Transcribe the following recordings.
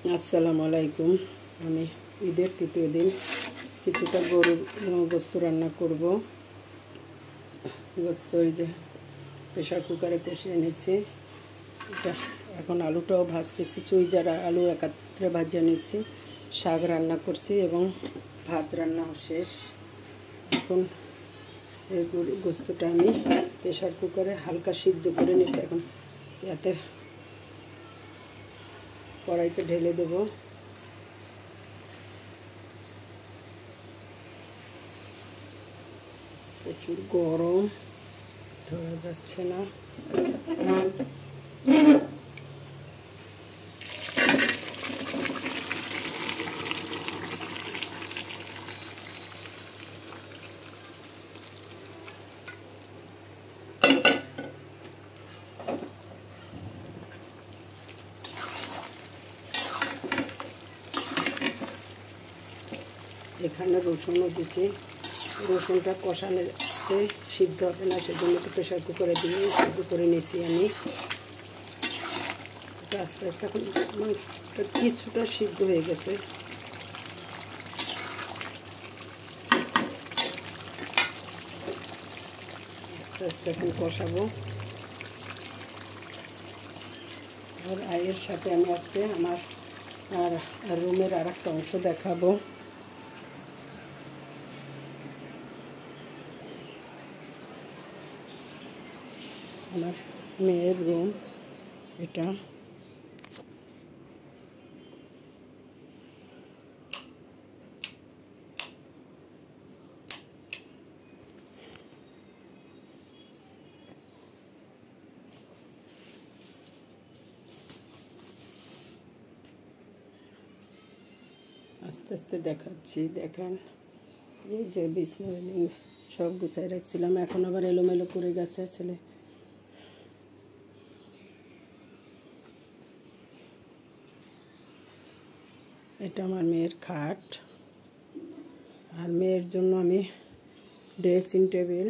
আসসালামু আলাইকুম। আমি ঈদের তৃতীয় দিন কিছুটা গরুর গোস্ত রান্না করব। গোস্ত এই যে প্রেশার কুকারে কষিয়ে নিচ্ছি। এখন আলুটাও ভাজতেছি, চুই যারা আলু একাত্রে ভাজিয়ে নিচ্ছি। শাক রান্না করছি এবং ভাত রান্না শেষ। এখন এই গোস্তটা আমি প্রেশার কুকারে হালকা সিদ্ধ করে নিচ্ছি। এখন যাতে কড়াইতে ঢেলে দেবো। প্রচুর গরম, ধরা যাচ্ছে না। এখানে রসুনও দিচ্ছি। রসুনটা কষানোতে সিদ্ধ হবে না, সেজন্য একটু প্রেশার কুকারে দিয়ে সিদ্ধ করে নিয়েছি আমি। আস্তে আস্তে এখন মাংসটা কিছুটা সিদ্ধ হয়ে গেছে। আস্তে আস্তে এখন কষাবো। আর এর সাথে আমি আজকে আমার রুমের আর একটা অংশ দেখাবো। আমার মেয়ের রুম এটা। আস্তে আস্তে দেখাচ্ছি, দেখেন। এই যে বিছনা সব গুছাই রাখছিলাম, এখন আবার এলোমেলো করে গেছে ছেলে। এটা আমার মেয়ের খাট। আর মেয়ের জন্য আমি ড্রেসিং টেবিল,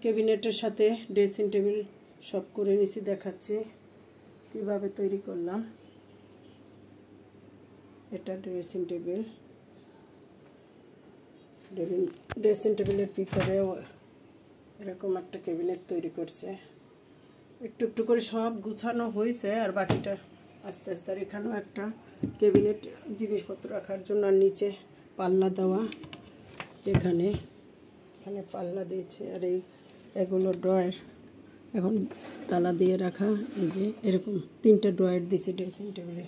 ক্যাবিনেটের সাথে ড্রেসিং টেবিল সব করে নিছি, দেখাচ্ছি কিভাবে তৈরি করলাম। এটা ড্রেসিং টেবিল। ড্রেসিং টেবিলের ভিতরেও এরকম একটা ক্যাবিনেট তৈরি করছে। একটু একটু করে সব গুছানো হয়েছে, আর বাকিটা আস্তে আস্তে। আর এখানেও একটা ক্যাবিনেট জিনিসপত্র রাখার জন্য, আর নিচে পাল্লা দেওয়া, যেখানে এখানে পাল্লা দিয়েছে। আর এগুলো ড্রয়ার, এখন তালা দিয়ে রাখা। এই যে এরকম 3টে ড্রয়ার দিয়েছে ড্রেসিং টেবিলে।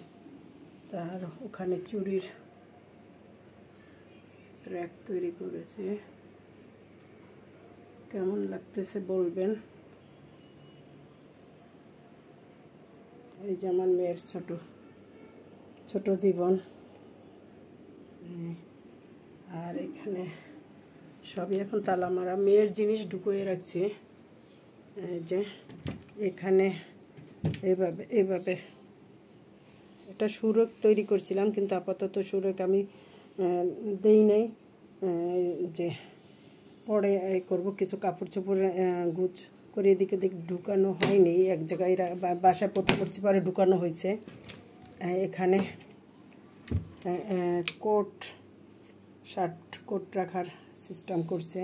তার ওখানে চুড়ির র্যাক তৈরি করেছে। কেমন লাগতেছে বলবেন। এই যে আমার মেয়ের ছোট ছোট জীবন। আর এখানে সবই এখন তালা মারা। মেয়ের জিনিস ঢুকিয়ে রাখছি। এই যে এখানে এইভাবে এটা সুরক তৈরি করছিলাম, কিন্তু আপাতত সুরক আমি দেই নাই। যে পরে করব, কিছু কাপড় চোপড় গুছ করে এদিকে ঢুকানো হয়নি। এক জায়গায় বাসায় পড়ছি, পরে ঢুকানো হয়েছে। এখানে শার্ট কোট রাখার সিস্টেম করছে।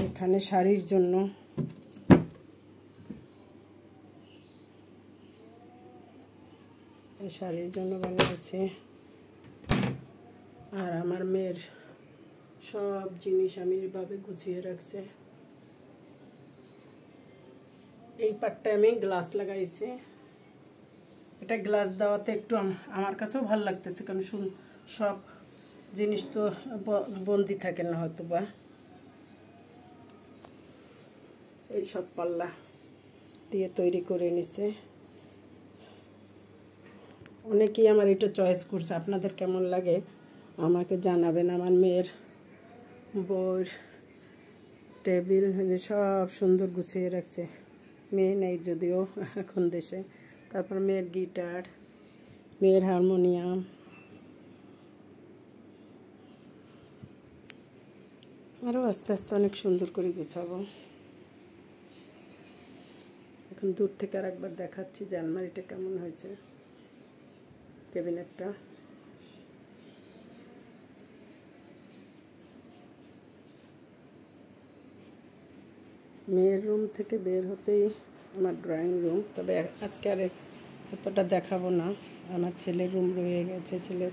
এখানে শাড়ির জন্য বানিয়েছে। আর আমার মেয়ের সব জিনিস আমি এভাবে গুছিয়ে রাখছে। এই পাটটায় আমি গ্লাস লাগাইছি। এটা গ্লাস দেওয়াতে একটু আমার কাছেও ভালো লাগতেছে, কারণ সব জিনিস তো বন্দি থাকে না হয়তো বা। এই সব পাল্লা দিয়ে তৈরি করে নিছে। অনেকেই আমার এটা চয়েস করছে, আপনাদের কেমন লাগে আমাকে জানাবেন। আমার মেয়ের বইয়ের টেবিল সব সুন্দর গুছিয়ে রাখছে। মেয়ে নেই যদিও এখন দেশে। তারপর মেয়ের গিটার, মেয়ের হারমোনিয়াম, আরও আস্তে আস্তে অনেক সুন্দর করে গুছাবো। এখন দূর থেকে আর একবার দেখাচ্ছি যে আলমারিটা কেমন হয়েছে, ক্যাবিনেটটা। মেয়ের রুম থেকে বের হতেই আমার ড্রয়িং রুম, তবে আজকে আর এতটা দেখাবো না, আমার ছেলের রুম রয়ে গেছে, ছেলের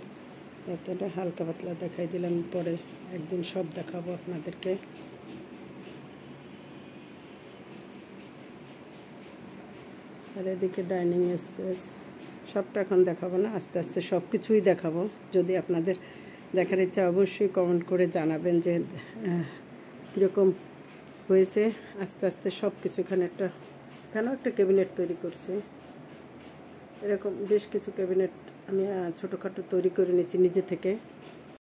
এতটা হালকা পাতলা দেখাই দিলাম, পরে একদিন সব দেখাবো আপনাদেরকে। আর এদিকে ডাইনিং স্পেস, সবটা এখন দেখাবো না, আস্তে আস্তে সব কিছুই দেখাবো। যদি আপনাদের দেখার ইচ্ছা অবশ্যই কমেন্ট করে জানাবেন যে কীরকম হয়েছে। আস্তে আস্তে সব কিছু এখানেও একটা ক্যাবিনেট তৈরি করছে। এরকম বেশ কিছু ক্যাবিনেট আমি ছোটোখাটো তৈরি করে নিয়েছি নিজে থেকে।